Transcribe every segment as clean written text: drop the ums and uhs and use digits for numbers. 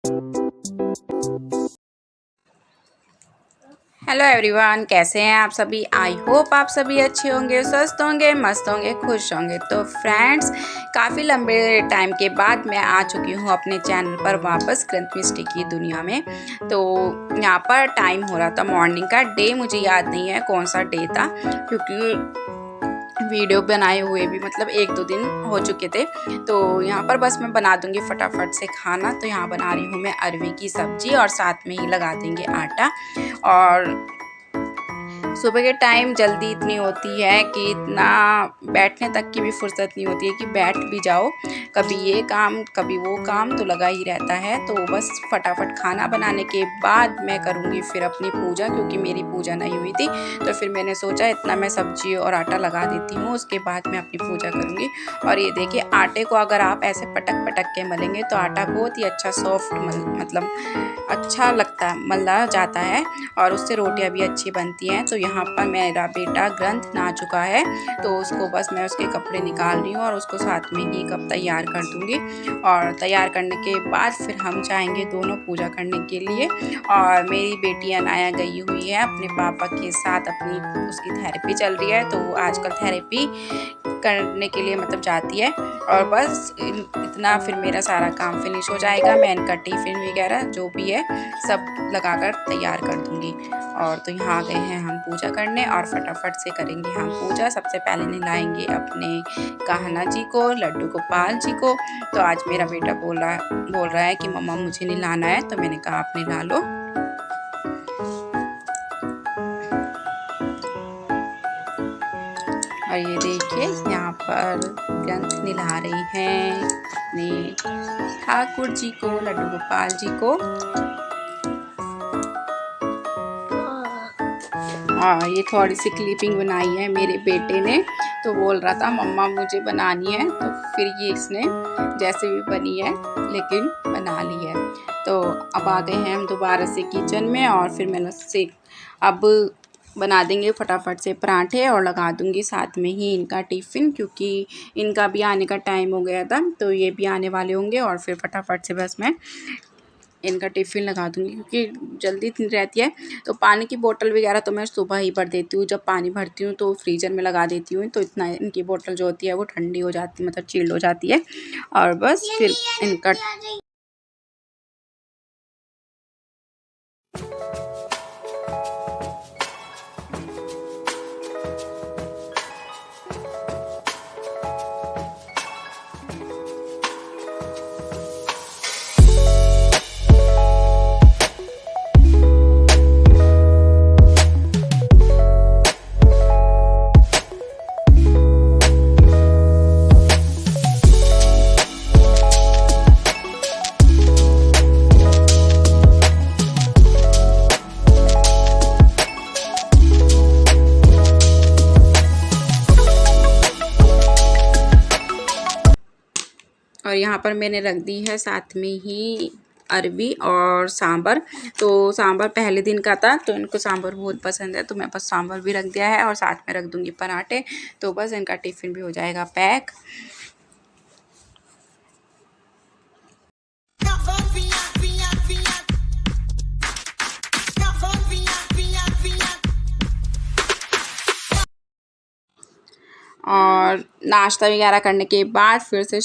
Hello everyone, कैसे हैं आप सभी। आई होप आप सभी अच्छे होंगे, स्वस्थ होंगे, मस्त होंगे, खुश होंगे। तो फ्रेंड्स, काफ़ी लंबे टाइम के बाद मैं आ चुकी हूँ अपने चैनल पर वापस क्रंच मिस्टी की दुनिया में। तो यहाँ पर टाइम हो रहा था मॉर्निंग का। डे मुझे याद नहीं है कौन सा डे था, क्योंकि वीडियो बनाए हुए भी मतलब 1-2 दिन हो चुके थे। तो यहाँ पर बस मैं बना दूँगी फटाफट से खाना। तो यहाँ बना रही हूँ मैं अरवी की सब्ज़ी और साथ में ही लगा देंगे आटा। और सुबह के टाइम जल्दी इतनी होती है कि इतना बैठने तक की भी फुर्सत नहीं होती है कि बैठ भी जाओ। कभी ये काम कभी वो काम तो लगा ही रहता है। तो बस फटाफट खाना बनाने के बाद मैं करूँगी फिर अपनी पूजा, क्योंकि मेरी पूजा नहीं हुई थी। तो फिर मैंने सोचा इतना मैं सब्जी और आटा लगा देती हूँ, उसके बाद मैं अपनी पूजा करूँगी। और ये देखिए, आटे को अगर आप ऐसे पटक पटक के मलेंगे तो आटा बहुत ही अच्छा सॉफ्ट मतलब अच्छा लगता मला जाता है और उससे रोटियां भी अच्छी बनती हैं। तो यहाँ पर मेरा बेटा ग्रंथ नहा चुका है, तो उसको बस मैं उसके कपड़े निकाल रही हूँ और उसको साथ में ही कब तैयार कर दूँगी। और तैयार करने के बाद फिर हम जाएंगे दोनों पूजा करने के लिए। और मेरी बेटी अनाया गई हुई है अपने पापा के साथ, अपनी उसकी थेरेपी चल रही है, तो आजकल थेरेपी करने के लिए मतलब जाती है। और बस इतना फिर मेरा सारा काम फिनिश हो जाएगा। मैं इनका टिफ़िन वगैरह जो भी है सब लगाकर तैयार कर दूँगी। और तो यहाँ आ गए हैं हम पूजा करने और फटाफट से करेंगे हम पूजा। सबसे पहले नहलाएंगे अपने कान्हा जी को, लड्डू गोपाल जी को। तो आज मेरा बेटा बोल रहा है कि मम्मा मुझे नहलाना है, तो मैंने कहा आप नहला लो। और ये देखिए, यहाँ पर ग्रंथ नहला रही हैं अपने ठाकुर जी को, लड्डू गोपाल जी को। हाँ, ये थोड़ी सी क्लिपिंग बनाई है मेरे बेटे ने, तो बोल रहा था मम्मा मुझे बनानी है। तो फिर ये इसने जैसे भी बनी है लेकिन बना ली है। तो अब आ गए हैं हम दोबारा से किचन में और फिर मैंने उससे अब बना देंगे फटाफट से पराठे और लगा दूंगी साथ में ही इनका टिफ़िन, क्योंकि इनका भी आने का टाइम हो गया था। तो ये भी आने वाले होंगे और फिर फटाफट से बस मैं इनका टिफ़िन लगा दूँगी, क्योंकि जल्दी इतनी रहती है। तो पानी की बोतल वगैरह तो मैं सुबह ही भर देती हूँ। जब पानी भरती हूँ तो फ्रीज़र में लगा देती हूँ, तो इतना इनकी बोतल जो होती है वो ठंडी हो जाती है, मतलब चिल्ड हो जाती है। और बस फिर इनका और यहाँ पर मैंने रख दी है साथ में ही अरवी और सांभर। तो सांभर पहले दिन का था, तो इनको सांभर बहुत पसंद है, तो मैं बस सांभर भी रख दिया है और साथ में रख दूँगी पराठे। तो बस इनका टिफ़िन भी हो जाएगा पैक। और नाश्ता वगैरह करने के बाद फिर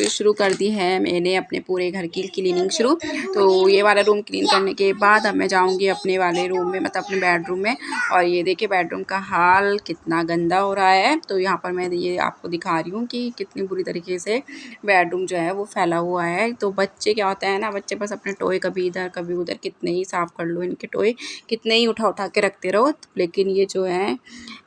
शुरू कर दी है मैंने अपने पूरे घर की क्लीनिंग शुरू। तो ये वाला रूम क्लीन करने के बाद अब मैं जाऊंगी अपने वाले रूम में, मतलब अपने बेडरूम में। और ये देखिए बेडरूम का हाल कितना गंदा हो रहा है। तो यहाँ पर मैं ये आपको दिखा रही हूँ कि कितनी बुरी तरीके से बेडरूम जो है वो फैला हुआ है। तो बच्चे क्या होता है ना, बच्चे बस अपने टॉय कभी इधर कभी उधर, कितने ही साफ़ कर लो इनके टॉय, कितने ही उठा उठा के रखते रहो, लेकिन ये जो है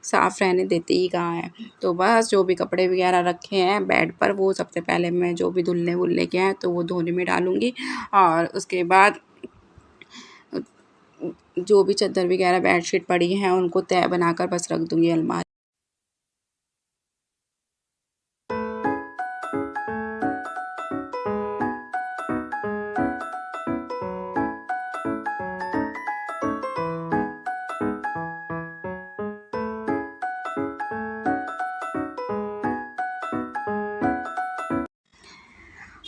साफ़ रहने देते ही कहाँ है। तो बस जो भी कपड़े वगैरह रखे हैं बेड पर, वो सबसे पहले मैं जो भी धुलने वुलने के हैं तो वो धोने में डालूँगी। और उसके बाद जो भी चादर वगैरह बेडशीट पड़ी हैं उनको तह बनाकर बस रख दूँगी अलमारी।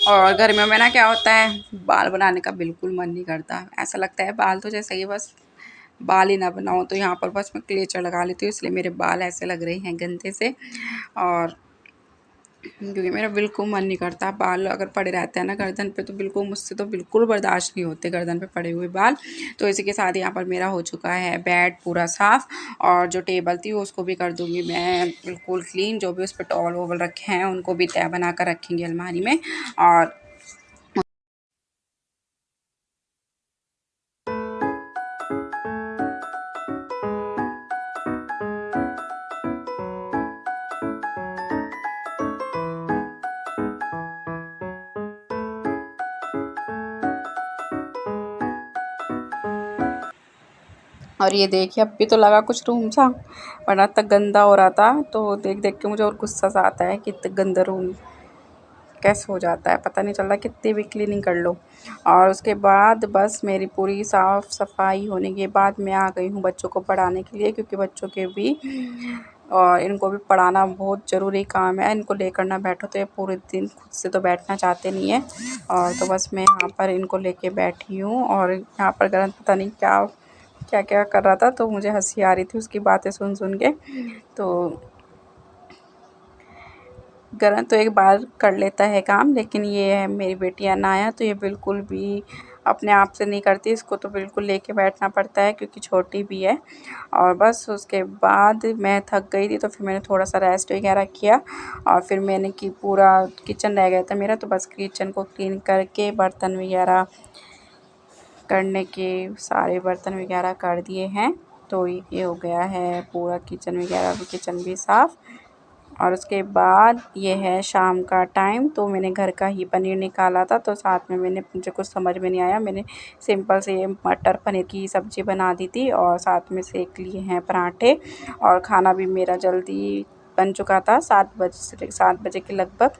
और गर्मियों में ना क्या होता है, बाल बनाने का बिल्कुल मन नहीं करता। ऐसा लगता है बाल तो जैसे कि बस बाल ही ना बनाऊँ। तो यहाँ पर बस मैं क्लेचर लगा लेती हूँ, इसलिए मेरे बाल ऐसे लग रहे हैं गंदे से। और क्योंकि मेरा बिल्कुल मन नहीं करता, बाल अगर पड़े रहते हैं ना गर्दन पे तो बिल्कुल मुझसे तो बिल्कुल बर्दाश्त नहीं होते गर्दन पे पड़े हुए बाल। तो इसी के साथ यहाँ पर मेरा हो चुका है बेड पूरा साफ़, और जो टेबल थी उसको भी कर दूँगी मैं बिल्कुल क्लीन। जो भी उस पर टॉवल वॉवल रखे हैं उनको भी तह बना कर रखेंगे अलमारी में। और ये देखिए अब भी तो लगा कुछ रूम सा, वरना तक गंदा हो रहा था। तो देख देख के मुझे और गुस्सा सा आता है कि इतना गंदा रूम कैसे हो जाता है, पता नहीं चल रहा कितनी भी क्लीनिंग कर लो। और उसके बाद बस मेरी पूरी साफ़ सफाई होने के बाद मैं आ गई हूँ बच्चों को पढ़ाने के लिए, क्योंकि बच्चों के भी और इनको भी पढ़ाना बहुत ज़रूरी काम है। इनको लेकर ना बैठो तो ये पूरे दिन खुद से तो बैठना चाहते नहीं है। और तो बस मैं यहाँ पर इनको लेके बैठी हूँ, और यहाँ पर गलत पता नहीं क्या क्या क्या कर रहा था, तो मुझे हंसी आ रही थी उसकी बातें सुन सुन के। तो गलत तो एक बार कर लेता है काम, लेकिन ये है मेरी बेटी अनाया, तो ये बिल्कुल भी अपने आप से नहीं करती, इसको तो बिल्कुल लेके बैठना पड़ता है क्योंकि छोटी भी है। और बस उसके बाद मैं थक गई थी, तो फिर मैंने थोड़ा सा रेस्ट वगैरह किया, और फिर मैंने कि पूरा किचन रह गया था मेरा, तो बस किचन को क्लीन करके बर्तन वगैरह करने के सारे बर्तन वगैरह कर दिए हैं। तो ये हो गया है पूरा किचन वगैरह, किचन भी साफ़। और उसके बाद ये है शाम का टाइम, तो मैंने घर का ही पनीर निकाला था, तो साथ में मुझे कुछ समझ में नहीं आया, मैंने सिंपल से मटर पनीर की सब्ज़ी बना दी थी, और साथ में सेक लिए हैं पराठे। और खाना भी मेरा जल्दी बन चुका था, 7 बजे के लगभग।